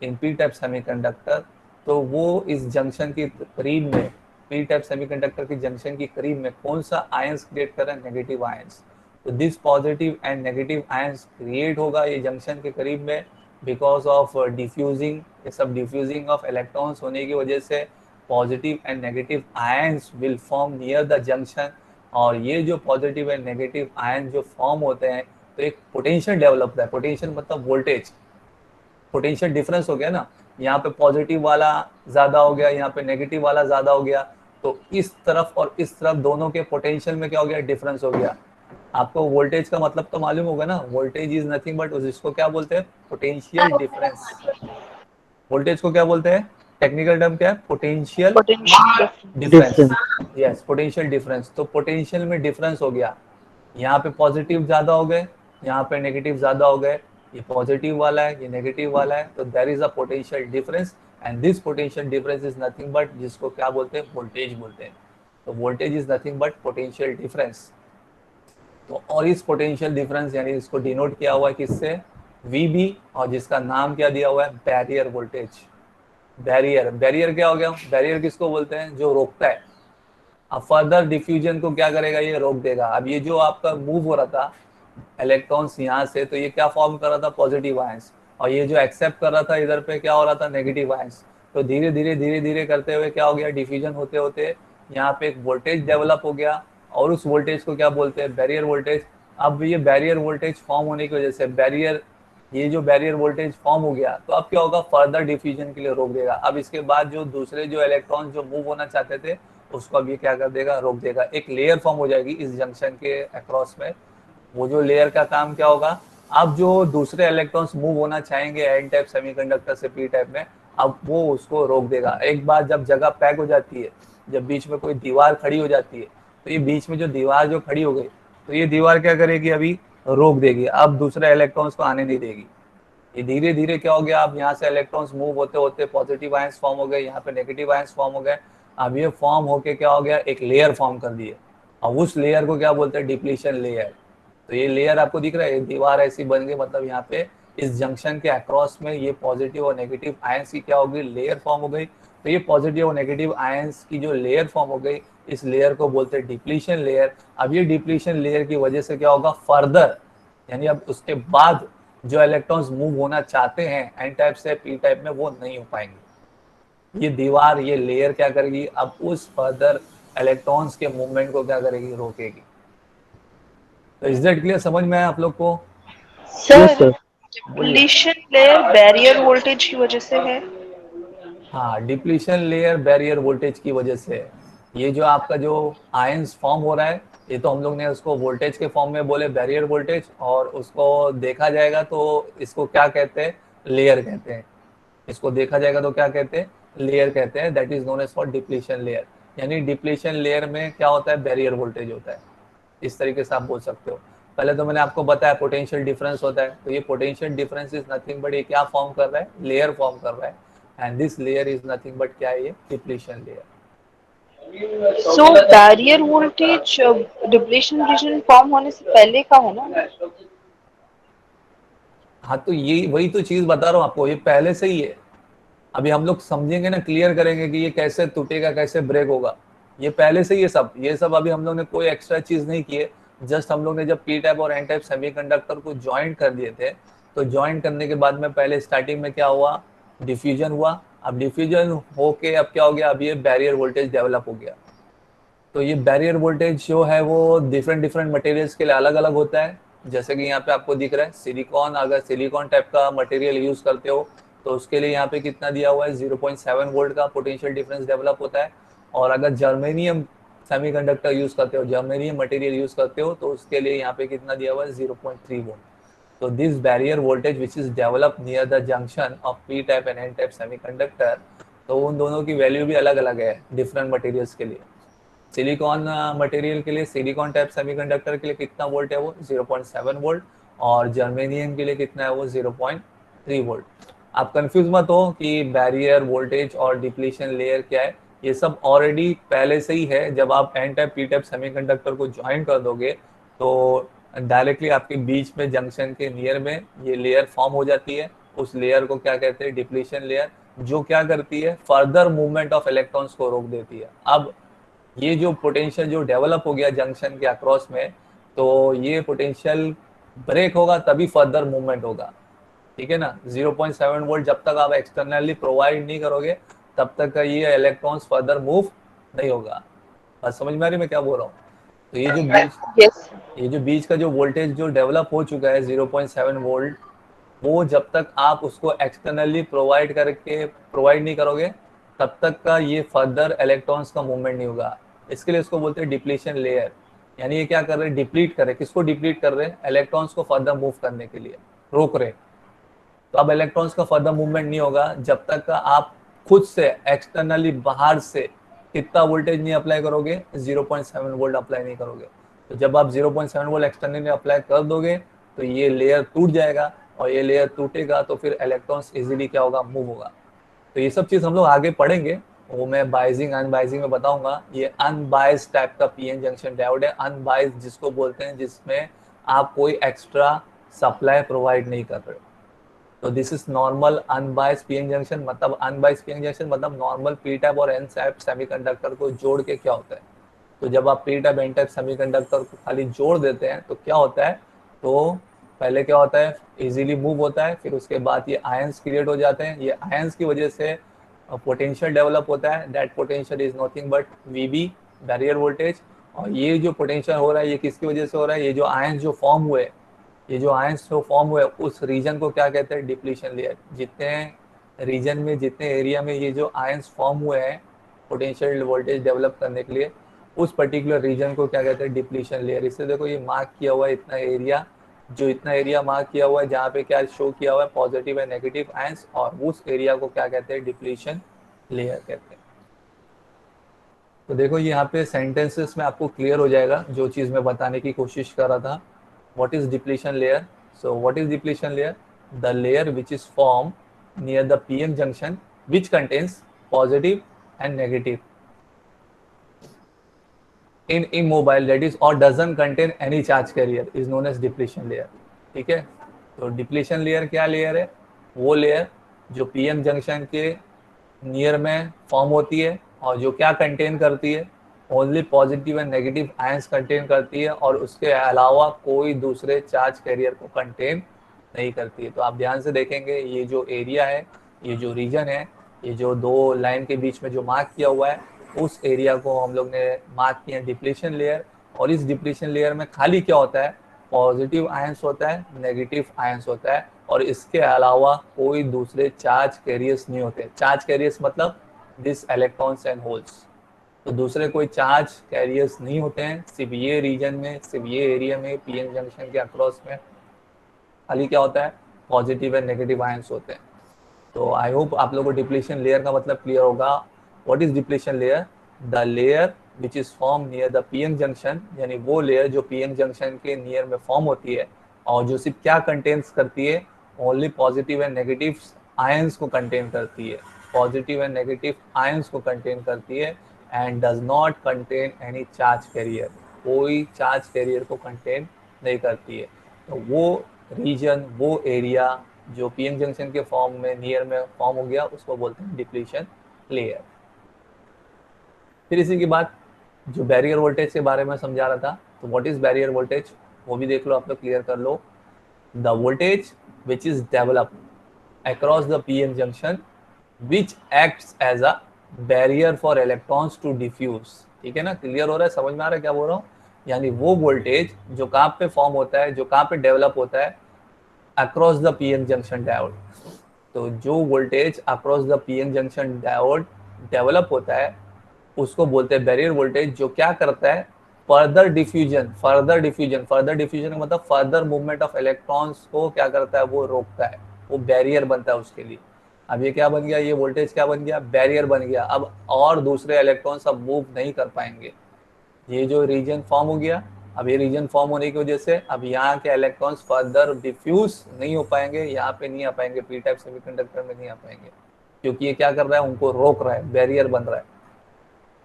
इन पी टाइप सेमीकंडक्टर, तो वो इस जंक्शन के करीब में, पी टाइप सेमीकंडक्टर की जंक्शन के करीब में कौन सा आयंस क्रिएट कर रहा है, नेगेटिव आयंस। तो this positive and negative ions create होगा ये जंक्शन के करीब में, बिकॉज ऑफ डिफ्यूजिंग, ये सब डिफ्यूजिंग ऑफ इलेक्ट्रॉन्स होने की वजह से positive and negative ions will form near the junction, और ये जो पॉजिटिव एंड नेगेटिव आयन जो फॉर्म होते हैं तो एक पोटेंशियल डेवलप होता है। पोटेंशियल मतलब वोल्टेज, पोटेंशियल डिफरेंस हो गया ना, यहाँ पे पॉजिटिव वाला ज्यादा हो गया, यहाँ पे नेगेटिव वाला ज्यादा हो गया, तो इस तरफ और इस तरफ दोनों के पोटेंशियल में क्या हो गया, डिफरेंस हो गया। आपको वोल्टेज का मतलब तो मालूम होगा ना, वोल्टेज इज नथिंग बट इसको क्या बोलते हैं, पोटेंशियल डिफरेंस। वोल्टेज को क्या बोलते हैं, टेक्निकल टर्म क्या है, potential potential difference. Difference. Yes, potential difference. तो पोटेंशियल में डिफरेंस हो गया, यहाँ पे पॉजिटिव ज्यादा हो गए, यहाँ पे नेगेटिव ज्यादा हो गए, ये पॉजिटिव वाला है, ये नेगेटिव वाला है, तो there is a potential difference and this potential difference is nothing but जिसको क्या बोलते हैं, वोल्टेज बोलते हैं। तो voltage is nothing but potential difference. तो और इस पोटेंशियल डिफरेंस यानी इसको डिनोट किया हुआ है किससे, VB, और जिसका नाम क्या दिया हुआ है, बैरियर वोल्टेज। बैरियर, बैरियर क्या हो गया, बैरियर किसको बोलते हैं, जो रोकता है। अब फर्दर डिफ्यूजन को क्या करेगा, ये रोक देगा। अब ये जो आपका मूव हो रहा था इलेक्ट्रॉन्स यहाँ से, तो ये क्या फॉर्म कर रहा था, पॉजिटिव आयंस, और ये जो एक्सेप्ट कर रहा था इधर पे क्या हो रहा था, नेगेटिव आयंस। तो धीरे धीरे करते हुए क्या हो गया, डिफ्यूजन होते होते यहाँ पे एक वोल्टेज डेवलप हो गया, और उस वोल्टेज को क्या बोलते हैं, बैरियर वोल्टेज। अब ये बैरियर वोल्टेज फॉर्म होने की वजह से बैरियर, ये जो बैरियर वोल्टेज फॉर्म हो गया, तो अब क्या होगा, फर्दर डिफ्यूजन के लिए रोक देगा। अब इसके बाद जो दूसरे जो इलेक्ट्रॉन जो मूव होना चाहते थे उसको अब ये क्या कर देगा, रोक देगा। एक लेयर फॉर्म हो जाएगी इस जंक्शन के अक्रॉस में। वो जो लेयर का काम क्या होगा, अब जो दूसरे इलेक्ट्रॉन्स मूव होना चाहेंगे एन टाइप सेमीकंडक्टर से पी टाइप में, अब वो उसको रोक देगा। एक बार जब जगह पैक हो जाती है, जब बीच में कोई दीवार खड़ी हो जाती है, तो ये बीच में जो दीवार जो खड़ी हो गई, तो ये दीवार क्या करेगी, अभी रोक देगी, अब दूसरे इलेक्ट्रॉन्स को आने नहीं देगी। ये धीरे धीरे क्या हो गया, अब यहाँ से इलेक्ट्रॉन्स मूव होते होते पॉजिटिव आयंस फॉर्म हो गए, यहाँ पे नेगेटिव आयंस फॉर्म हो गए। अब ये फॉर्म होके क्या हो गया, एक लेयर फॉर्म कर दिए, और उस लेयर को क्या बोलते हैं, डिप्लीशन लेयर। तो ये लेयर आपको दिख रहा है, दीवार ऐसी बन गई, मतलब यहाँ पे इस जंक्शन के अक्रॉस में ये पॉजिटिव और नेगेटिव आयंस की क्या हो गई, लेयर फॉर्म हो गई। तो ये पॉजिटिव और नेगेटिव आयंस की जो लेयर फॉर्म हो गई, इस लेयर को बोलते हैं डिप्लीशन लेयर। अब ये डिप्लीशन लेयर की वजह से क्या होगा, फर्दर यानी अब उसके बाद जो इलेक्ट्रॉन्स मूव होना चाहते हैं एन टाइप से पी टाइप में, वो नहीं हो पाएंगे। ये दीवार, ये लेयर क्या करेगी, अब उस फर्दर इलेक्ट्रॉन्स के मूवमेंट को क्या करेगी, रोकेगी। तो इज दैट क्लियर, समझ में आया आप लोग को? Yes, sir sir. Depletion layer barrier voltage की वजह से है। हाँ, डिप्लीशन लेयर बैरियर वोल्टेज की वजह से है। ये जो आपका जो आयंस फॉर्म हो रहा है, ये तो हम लोग ने उसको वोल्टेज के फॉर्म में बोले बैरियर वोल्टेज, और उसको देखा जाएगा तो इसको क्या कहते हैं, लेयर कहते हैं। इसको देखा जाएगा तो क्या कहते हैं, लेयर कहते हैं। That is known as for depletion layer. यानी डिप्लीशन लेयर में क्या होता है, बैरियर वोल्टेज होता है। इस तरीके से आप बोल सकते हो। पहले तो मैंने आपको बताया पोटेंशियल डिफरेंस होता है, तो ये potential difference is nothing but ये क्या फॉर्म कर रहा है, लेयर फॉर्म कर रहा है, and this layer is nothing but क्या है, ये depletion layer. So barrier voltage depletion region form होने से पहले का है ना। हाँ, तो ये वही तो चीज बता रहा हूँ आपको, ये पहले से ही है। अभी हम लोग समझेंगे ना, क्लियर करेंगे कि ये कैसे टूटेगा, कैसे ब्रेक होगा। ये पहले से ये सब अभी हम लोग ने कोई एक्स्ट्रा चीज नहीं की है। जस्ट हम लोग ने जब पी टाइप और एन टाइप सेमीकंडक्टर को ज्वाइन कर दिए थे, तो ज्वाइन करने के बाद में पहले स्टार्टिंग में क्या हुआ, डिफ्यूजन हुआ। अब डिफ्यूजन होके अब क्या हो गया, अब ये बैरियर वोल्टेज डेवलप हो गया। तो ये बैरियर वोल्टेज जो है वो डिफरेंट मटेरियल्स के लिए अलग अलग होता है। जैसे कि यहाँ पे आपको दिख रहा है सिलिकॉन, अगर सिलिकॉन टाइप का मटेरियल यूज करते हो तो उसके लिए यहाँ पे कितना दिया हुआ है, 0.7 वोल्ट का पोटेंशियल डिफरेंस डेवलप होता है। और अगर जर्मेनियम सेमीकंडक्टर यूज करते हो, जर्मेनियम मटेरियल यूज करते हो, तो उसके लिए यहाँ पे कितना दिया हुआ है, 0.3 वोल्ट। तो this barrier voltage which is develop near the junction of P type and N type semiconductor, तो उन दोनों की वैल्यू भी अलग अलग है डिफरेंट मटेरियल्स के लिए। सिलिकॉन मटेरियल के लिए, सिलिकॉन टाइप सेमीकंडक्टर के लिए कितना वोल्ट है वो, 0.7 वोल्ट, और जर्मेनियम के लिए कितना है वो, 0.3 वोल्ट। आप कंफ्यूज मत हो कि बैरियर वोल्टेज और डिप्लीशन लेयर क्या है, ये सब ऑलरेडी पहले से ही है। जब आप N type P type semiconductor को ज्वाइन कर दोगे तो डायरेक्टली आपके बीच में जंक्शन के नियर में ये लेयर फॉर्म हो जाती है। उस लेयर को क्या कहते हैं, डिप्लीशन लेयर, जो क्या करती है, फर्दर मूवमेंट ऑफ इलेक्ट्रॉन्स को रोक देती है। अब ये जो पोटेंशियल जो डेवलप हो गया जंक्शन के अक्रॉस में, तो ये पोटेंशियल ब्रेक होगा तभी फर्दर मूवमेंट होगा। ठीक है ना। 0.7 वोल्ट जब तक आप एक्सटर्नली प्रोवाइड नहीं करोगे तब तक का ये इलेक्ट्रॉन्स फर्दर मूव नहीं होगा। बात समझ में आ रही मैं क्या बोल रहा हूँ। तो यस ये जो बीच का जो वोल्टेज जो डेवलप हो चुका है 0.7 वोल्ट, वो जब तक आप उसको एक्सटर्नली प्रोवाइड नहीं करोगे तब तक का ये फर्दर इलेक्ट्रॉन्स का मूवमेंट नहीं होगा। इसके लिए उसको बोलते हैं डिप्लीशन लेयर। यानी ये क्या कर रहे हैं, डिप्लीट कर रहे हैं। किसको डिप्लीट कर रहे हैं? इलेक्ट्रॉन्स को फर्दर मूव करने के लिए रोक रहे। तो अब इलेक्ट्रॉन्स का फर्दर मूवमेंट नहीं होगा जब तक का आप खुद से एक्सटर्नली बाहर से कितना वोल्टेज नहीं अप्लाई करोगे, 0.7 वोल्ट अप्लाई नहीं करोगे। तो जब आप 0.7 वोल्ट एक्सटर्नली अप्लाई कर दोगे तो ये लेयर टूट जाएगा, और ये लेयर टूटेगा तो फिर इलेक्ट्रॉन्स इजीली क्या होगा, मूव होगा। तो ये सब चीज हम लोग आगे पढ़ेंगे, वो मैं बाइजिंग अनबाइजिंग में बताऊंगा। ये अनबाइज टाइप का पीएन जंक्शन डायोड है। अनबाइज जिसको बोलते हैं जिसमें आप कोई एक्स्ट्रा सप्लाई प्रोवाइड नहीं कर रहे। तो this is normal unbiased PN junction. मतलब अनबाइज पीएन जंक्शन मतलब नॉर्मल पी टाइप और एन टाइप सेमीकंडक्टर को जोड़ के क्या होता है। तो जब आप P type N type semiconductor को खाली जोड़ देते हैं तो क्या होता है, तो पहले क्या होता है, इजीली मूव होता है, फिर उसके बाद ये आयंस क्रिएट हो जाते हैं। ये आयंस की वजह से पोटेंशियल डेवलप होता है। That potential is nothing but VB, barrier voltage. और ये जो पोटेंशियल हो रहा है ये किसकी वजह से हो रहा है, ये जो आयंस जो फॉर्म हुए, ये जो आयंस जो फॉर्म हुए उस रीजन को क्या कहते हैं, डिप्लीशन लेयर। जितने रीजन में, जितने एरिया में ये जो आयंस फॉर्म हुए हैं पोटेंशियल वोल्टेज डेवलप करने के लिए, उस पर्टिकुलर रीजन को क्या कहते हैं, डिप्लीशन लेयर। इससे देखो ये मार्क किया हुआ है इतना एरिया, जो इतना एरिया मार्क किया हुआ है जहाँ पे क्या शो किया हुआ है, पॉजिटिव एंड नेगेटिव आयंस, और उस एरिया को क्या कहते हैं, डिप्लीशन लेयर कहते हैं। तो देखो यहाँ पे सेंटेंसेस में आपको क्लियर हो जाएगा जो चीज़ मैं बताने की कोशिश कर रहा था। What is depletion layer? So what is depletion layer? The layer which is formed near the PN junction which contains positive and negative in immobile, that is, or doesn't contain any charge carrier is known as depletion layer. ठीक है। तो depletion layer क्या layer है, वो layer जो PM junction के near में form होती है और जो क्या कंटेन करती है, only positive and negative ions contain करती है, और उसके अलावा कोई दूसरे चार्ज कैरियर को कंटेन नहीं करती है। तो आप ध्यान से देखेंगे ये जो एरिया है, ये जो रीजन है, ये जो दो लाइन के बीच में जो मार्क किया हुआ है, उस एरिया को हम लोग ने मार्क किया डिप्लीशन लेयर। और इस डिप्लीशन लेयर में खाली क्या होता है, पॉजिटिव आयंस होता है, नेगेटिव आयंस होता है, और इसके अलावा कोई दूसरे चार्ज कैरियर्स नहीं होते। चार्ज कैरियर्स मतलब दिस इलेक्ट्रॉन्स एंड होल्स। तो दूसरे कोई चार्ज कैरियर्स नहीं होते हैं, सिर्फ ये रीजन में, सिर्फ ये एरिया में, पीएन जंक्शन के अक्रॉस में खाली क्या होता है, पॉजिटिव एंड नेगेटिव आयंस होते हैं। तो आई होप आप लोगों को डिप्लीशन लेयर का मतलब क्लियर होगा। What is depletion layer? The layer which is form near the PN junction, यानी वो लेयर जो पीएन जंक्शन के नियर में फॉर्म होती है और जो सिर्फ क्या कंटेन्स करती है, only positive and negative ions को कंटेन करती है, पॉजिटिव एंड नेगेटिव आयंस को कंटेन करती है, and does not contain any charge carrier, कोई चार्ज कैरियर को कंटेन नहीं करती है। तो वो रीजन, वो एरिया जो पीएन जंक्शन के फॉर्म में नियर में फॉर्म हो गया उसको बोलते हैं डिप्लीशन लेयर। फिर इसी के बाद जो बैरियर वोल्टेज के बारे में समझा रहा था, तो व्हाट इज बैरियर वोल्टेज वो भी देख लो, आप लोग क्लियर कर लो। The voltage which is developed across the PN junction which acts as a barrier for electrons to diffuse. ठीक है ना, क्लियर हो रहा है, समझ में आ रहा है क्या बोल रहा हूँ। यानी वो वोल्टेज जो कहाँ पे फॉर्म होता है, जो कहाँ पे डेवलप होता है, across the PN junction diode. तो जो voltage across the PN junction diode develop होता है उसको बोलते हैं बैरियर वोल्टेज, जो क्या करता है, फर्दर डिफ्यूजन का मतलब फर्दर मूवमेंट ऑफ इलेक्ट्रॉन्स को क्या करता है, वो रोकता है, वो बैरियर बनता है उसके लिए। अब ये क्या बन गया, ये वोल्टेज क्या बन गया, बैरियर बन गया। अब और दूसरे इलेक्ट्रॉन्स अब मूव नहीं कर पाएंगे। ये जो रीजन फॉर्म हो गया, अब ये रीजन फॉर्म होने की वजह से अब यहाँ के इलेक्ट्रॉन्स फर्दर डिफ्यूज नहीं हो पाएंगे, यहाँ पे नहीं आ पाएंगे, पी टाइप सेमीकंडक्टर में नहीं आ पाएंगे, क्योंकि ये क्या कर रहा है, उनको रोक रहा है, बैरियर बन रहा है।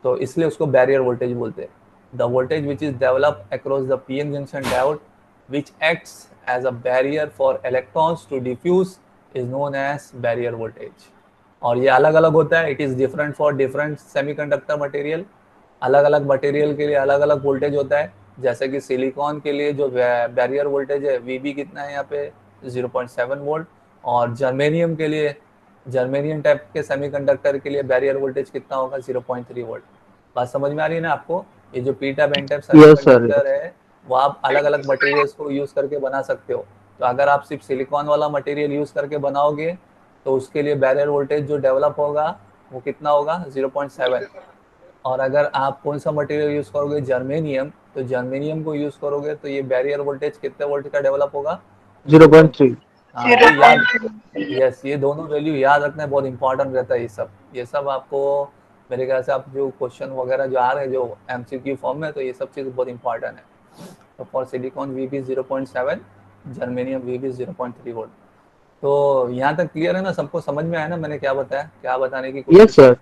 तो इसलिए उसको बैरियर वोल्टेज बोलते हैं। The voltage which is developed across the PN junction diode which acts as a barrier for electrons to diffuse is known as barrier voltage. और ये अलग अलग होता है, it is different for different semiconductor material. अलग अलग material के लिए अलग अलग वोल्टेज होता है। जैसे कि सिलिकॉन के लिए जो बैरियर वोल्टेज है वीबी कितना है यहाँ पे, 0.7 वोल्ट, और जर्मेनियम के लिए, जर्मेनियम टाइप के सेमीकंडक्टर के लिए बैरियर वोल्टेज कितना होगा? 0.3 वोल्ट। बात समझ में आ रही है ना आपको? ये जो P type N type Yes, sir. Semiconductor है वो आप अलग अलग मटेरियल्स को यूज करके बना सकते हो। तो अगर आप सिर्फ सिलिकॉन वाला मटेरियल यूज करके बनाओगे तो उसके लिए बैरियर वोल्टेज जो डेवलप होगा वो कितना होगा? 0.7। और अगर आप कौन सा मटेरियल यूज करोगे? जर्मेनियम, तो जर्मेनियम को यूज करोगे तो ये बैरियर वोल्टेज कितने वोल्ट का डेवलप होगा? 0.3. हाँ, तो याद, 0.3 यस, ये दोनों वैल्यू याद रखना बहुत इंपॉर्टेंट रहता है। ये सब आपको मेरे ख्याल से आप जो क्वेश्चन वगैरह जो आ रहे हैं जो एमसीक्यू फॉर्म में, तो ये सब चीज़ बहुत इंपॉर्टेंट है। तो for silicon V B 0.7, germanium V B 0.3 volt. तो यहाँ तक क्लियर है ना? सबको समझ में आया ना मैंने क्या बताया, क्या बताने की कोशिश Yes, sir.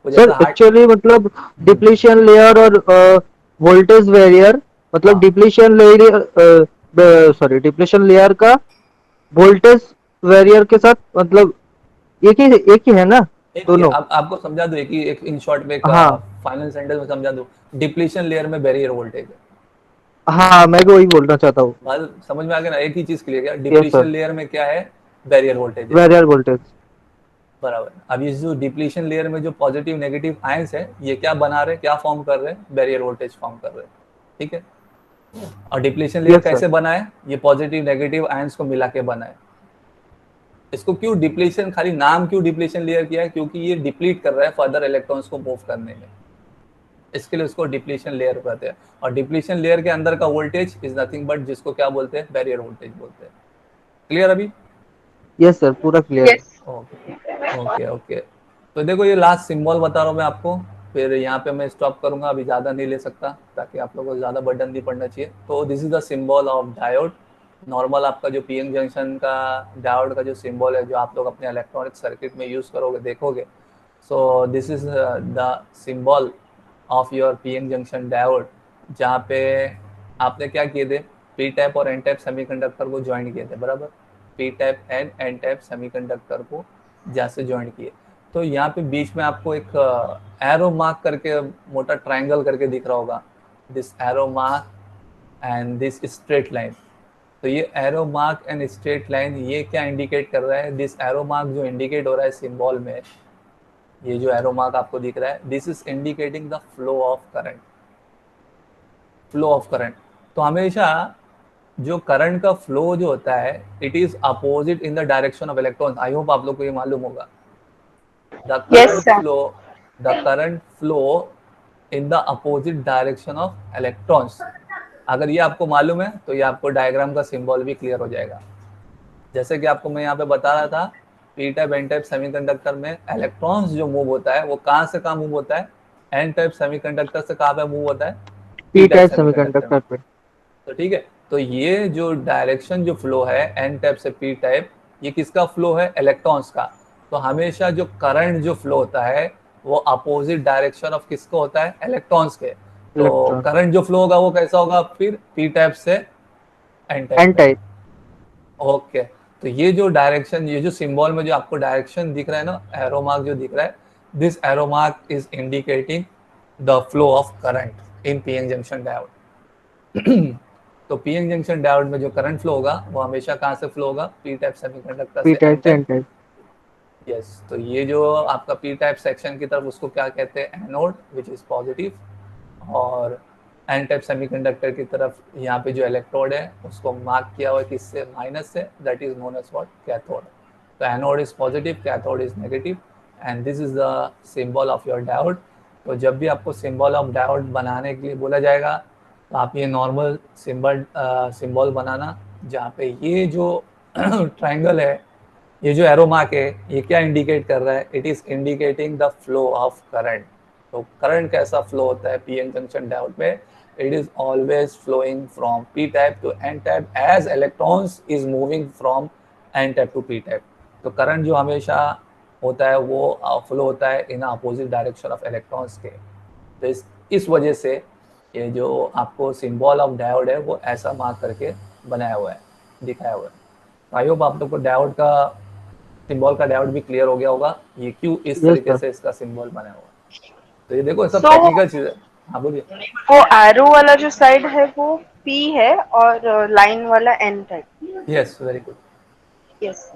कुछ सर ऐसा हार्ड? एक्चुअली मतलब डिप्लीशन लेयर और वोल्टेज वेरियर, मतलब हाँ। Depletion layer, sorry, depletion layer का वोल्टेज वेरियर के साथ मतलब एक ही है ना दोनों? अब आपको समझा दूं, एक इन शॉर्ट में एक हाँ फाइनल सेंटेंस में समझा दूं। डिप्लीशन लेयर में बैरियर वोल्टेज है। हाँ, मैं भी वही बोलना चाहता हूँ। बात समझ में आ गया ना? एक ही चीज क्लियर किया, यस डिप्लीशन सर, लेयर में क्या है? बैरियर वोल्टेज है। Barrier voltage. बराबर। अब ये जो डिप्लीशन लेयर में जो पॉजिटिव नेगेटिव आयंस है ये क्या बना रहे, क्या फॉर्म कर रहे हैं? बैरियर वोल्टेज फॉर्म कर रहे हैं। ठीक है। और डिप्लीशन लेयर यस सर, कैसे बना है? ये पॉजिटिव नेगेटिव आयंस को मिला के बना है। इसको क्यों डिप्लीशन, खाली नाम क्यों डिप्लीशन लेयर किया है? क्योंकि ये डिप्लीट कर रहा है फर्दर इलेक्ट्रॉन्स को मूव करने में, इसके लिए उसको डिप्लीशन लेयर कहते हैं। और डिप्लीशन लेयर के अंदर का वोल्टेज इज नथिंग बट जिसको क्या बोलते हैं? बैरियर वोल्टेज बोलते हैं। क्लियर अभी? यस सर, पूरा क्लियर है। Yes okay okay okay. तो देखो ये लास्ट सिंबल बता रहा हूँ मैं आपको, फिर यहाँ पे मैं स्टॉप करूंगा, अभी ज़्यादा नहीं ले सकता ताकि आप लोगों को ज़्यादा बर्डन नहीं पड़ना चाहिए। तो this is the symbol of diode. Normal आपका जो पीएन जंक्शन का डायोड का जो सिंबल है जो आप लोग अपने इलेक्ट्रॉनिक सर्किट में यूज़ करोगे, देखोगे। So this is the symbol of your PN junction diode, जहाँ पे आपने क्या किए थे? पी टाइप और एन टाइप सेमीकंडक्टर को ज्वाइन किए थे, बराबर। P type and N type semiconductor को जैसे ज्वाइन किए, तो यहाँ पे बीच में आपको एक एरो मार्क करके मोटा ट्रायंगल करके दिख रहा होगा, this arrow mark and this straight line. तो ये arrow mark and straight line ये क्या इंडिकेट कर रहा है? दिस एरो मार्क जो इंडिकेट हो रहा है सिंबल में, ये जो एरो मार्क आपको दिख रहा है, this is indicating the flow of current. Flow of current, तो हमेशा जो करंट का फ्लो जो होता है it is opposite in the direction of electrons. I hope आप लोग को ये मालूम होगा। The Yes, sir. Current flow in the opposite direction of electrons. अगर ये आपको मालूम है तो ये आपको डायग्राम का सिंबल भी क्लियर हो जाएगा। जैसे कि आपको मैं यहाँ पे बता रहा था, P type N type semiconductor में इलेक्ट्रॉन्स जो मूव होता है वो कहाँ से कहाँ मूव होता है? एन टाइप सेमीकंडक्टर से कहाँ पे मूव होता है? P P type type semiconductor में। सेमीकंडक्टर पे। तो ठीक है, तो ये जो डायरेक्शन जो फ्लो है एन टाइप से पी टाइप, ये किसका फ्लो है? इलेक्ट्रॉन्स का। तो हमेशा जो करंट जो फ्लो होता है वो अपोजिट डायरेक्शन ऑफ किसको होता है? इलेक्ट्रॉन्स के। तो इलेक्ट्रॉन करंट जो फ्लो होगा वो कैसा होगा फिर? पी टाइप से एन टाइप एन में। टाइप। ओके, तो ये जो डायरेक्शन, ये जो सिंबल में जो आपको डायरेक्शन दिख रहा है ना, एरो मार्क जो दिख रहा है, this arrow mark is indicating the flow of current in PN junction diode. तो पीएन जंक्शन डायोड में जो करंट फ्लो होगा वो हमेशा कहाँ से फ्लो होगा? पी टाइप सेमीकंडक्टर पी से एन टाइप से टाइप। N type. यस, तो ये जो आपका पी टाइप सेक्शन की तरफ उसको क्या कहते हैं? Anode, which is positive. और एन टाइप सेमीकंडक्टर की तरफ यहाँ पे जो इलेक्ट्रोड है उसको मार्क किया हुआ है किससे? माइनस से, that is known as what? Cathode. तो anode is positive, cathode is negative, and this is the symbol of your diode. तो जब भी आपको सिंबल ऑफ डायोड बनाने के लिए बोला जाएगा तो आप ये नॉर्मल सिंबल बनाना, जहाँ पे ये जो ट्राइंगल है, ये जो एरो मार्क है, ये क्या इंडिकेट कर रहा है? It is indicating the flow of current. तो करंट कैसा फ्लो होता है पीएन जंक्शन डायोड में? It is always flowing from P type to N type as electrons is moving from N type to P type. तो current जो हमेशा होता है वो फ्लो होता है in opposite direction of electrons के। तो इस वजह से ये जो आपको सिंबल ऑफ डायोड है वो ऐसा मार्क करके बनाया हुआ है, दिखाया हुआ है। आई होप आप लोग को डायोड का सिंबल का डायोड भी क्लियर हो गया होगा, ये क्यों इस यस तरीके सर। से इसका सिंबल बना हुआ है। तो ये देखो सब So, टेक्निकल चीज है। हाँ बोलिए। वो एरो वाला जो साइड है वो P है और लाइन वाला N type. Yes, very good. Yes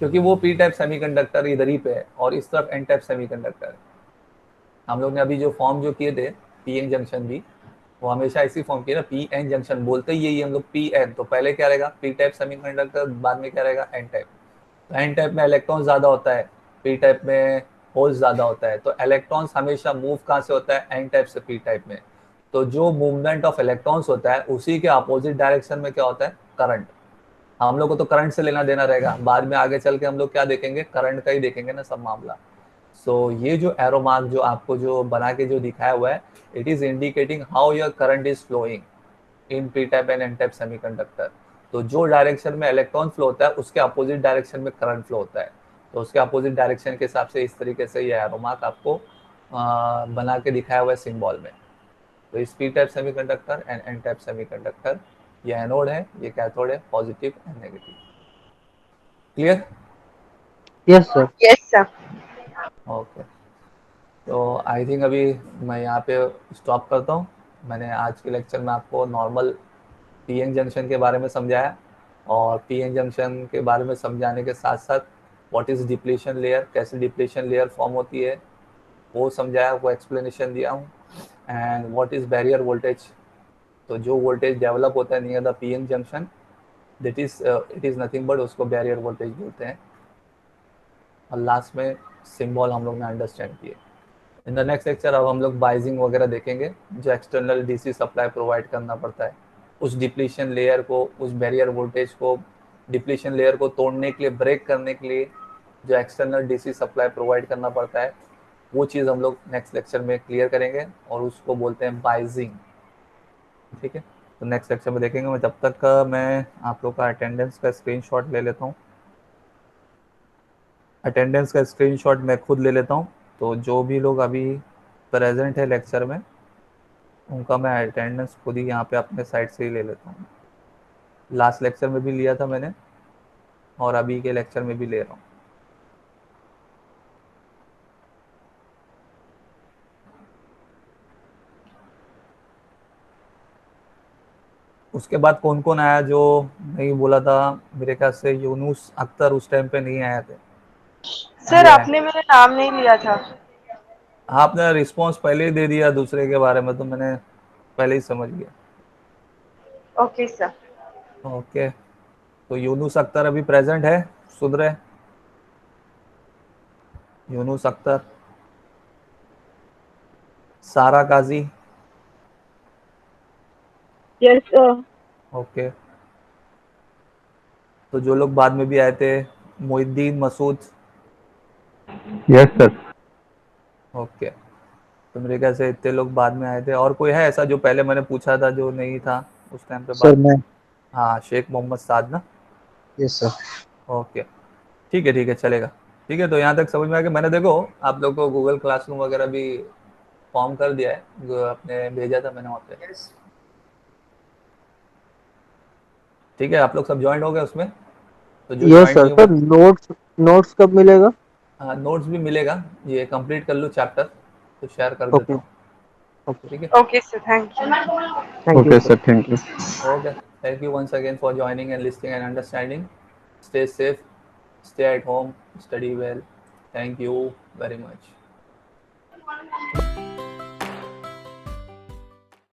क्योंकि वो पी टाइप सेमीकंडक्टर इधर ही पे है और इस तरफ एन टाइप सेमीकंडक्टर है। हम लोग ने अभी जो फॉर्म जो किए थे पी एन जंक्शन भी, वो हमेशा ऐसी फॉर्म किए ना, पी एन जंक्शन बोलते ही यही हम लोग पी एन, तो पहले क्या रहेगा पी टाइप सेमीकंडक्टर, बाद में क्या रहेगा एन टाइप। तो एन टाइप में इलेक्ट्रॉन ज्यादा होता है, पी टाइप में होल्स ज्यादा होता है। तो इलेक्ट्रॉन्स हमेशा मूव कहाँ से होता है, एन टाइप से पी टाइप में। तो जो मूवमेंट ऑफ इलेक्ट्रॉन्स होता है उसी के अपोजिट डायरेक्शन में क्या होता है, करंट। हम लोग को तो करंट से लेना देना रहेगा, बाद में आगे चल के हम लोग क्या देखेंगे, करंट का ही देखेंगे ना सब मामला। सो ये जो एरो मार्क जो आपको जो बना के जो दिखाया हुआ है, it is indicating how your current is flowing in P type and N type semiconductor. तो जो डायरेक्शन में इलेक्ट्रॉन फ्लो होता है उसके अपोजिट डायरेक्शन में करंट फ्लो होता है। तो उसके अपोजिट डायरेक्शन के हिसाब से इस तरीके से ये एरो मार्क आपको बना के दिखाया हुआ है सिंबल में। तो इस P type semiconductor and N type semiconductor, ये एनोड है, ये कैथोड है, positive and negative. Clear? Yes sir. Yes sir. Okay, तो आई थिंक अभी मैं यहाँ पे स्टॉप करता हूँ। मैंने आज के लेक्चर में आपको नॉर्मल पीएन जंक्शन के बारे में समझाया, और पीएन जंक्शन के बारे में समझाने के साथ साथ व्हाट इज़ डिप्लीशन लेयर, कैसे डिप्लीशन लेयर फॉर्म होती है वो समझाया, वो एक्सप्लेनेशन दिया हूँ। And what is barrier voltage, तो जो वोल्टेज डेवलप होता है near the PN junction, that is it is nothing but उसको बैरियर वोल्टेज बोलते हैं। और लास्ट में सिंबल हम लोग ने अंडरस्टैंड किए। इन द नेक्स्ट लेक्चर अब हम लोग बाइजिंग वगैरह देखेंगे, जो एक्सटर्नल डीसी सप्लाई प्रोवाइड करना पड़ता है उस डिप्लीशन लेयर को, उस बैरियर वोल्टेज को, डिप्लीशन लेयर को तोड़ने के लिए, ब्रेक करने के लिए जो एक्सटर्नल डीसी सप्लाई प्रोवाइड करना पड़ता है, वो चीज़ हम लोग नेक्स्ट लेक्चर में क्लियर करेंगे और उसको बोलते हैं बाइजिंग। ठीक है, तो नेक्स्ट लेक्चर में देखेंगे। मैं जब तक मैं आप लोग का अटेंडेंस का स्क्रीनशॉट ले लेता हूँ, अटेंडेंस का स्क्रीनशॉट मैं खुद ले लेता हूँ। तो जो भी लोग अभी प्रेजेंट है लेक्चर में, उनका मैं अटेंडेंस खुद ही यहाँ पे अपने साइड से ही ले लेता हूँ। लास्ट लेक्चर में भी लिया था मैंने, और अभी के लेक्चर में भी ले रहा हूँ। उसके बाद कौन कौन आया जो नहीं बोला था, मेरे ख्याल से यूनुस अख्तर उस टाइम पे नहीं आए थे। सर ये आपने मेरा नाम नहीं लिया था। आपने रिस्पांस पहले ही दे दिया दूसरे के बारे में, तो मैंने पहले ही समझ गया। Okay sir. ओके, तो यूनुस अख्तर अभी प्रेजेंट है, सुन रहे? यूनुस अख्तर, सारा काजी, यस सर। ओके। तो जो लोग बाद में भी आए थे, Mohiuddin Masood, yes sir. Okay. तो मेरे ख्याल से इतने लोग बाद में आए थे। और कोई है ऐसा जो पहले मैंने पूछा था जो नहीं था उस टाइम पे सर बात? मैं। हाँ, शेख मोहम्मद साद ना। Yes sir. ओके, ठीक है, चलेगा। ठीक है, तो यहाँ तक समझ में आ गया। मैंने देखो आप लोग को गूगल क्लासरूम वगैरह भी फॉर्म कर दिया है, जो आपने भेजा था मैंने वहाँ पे। ठीक है, आप लोग सब ज्वाइन हो गए उसमें? तो जो यस ज्वाइन सर। नहीं हुए, सर नोट्स नोट्स कब मिलेगा? हाँ नोट्स भी मिलेगा, ये कंप्लीट कर लो चैप्टर तो शेयर कर देता ओके। हूँ। ओके। ठीक है, okay sir, thank you. Thank you okay sir. Sir, thank you. okay, thank you once again for joining and listening and understanding. Stay safe, stay at home, study well. Thank you very much.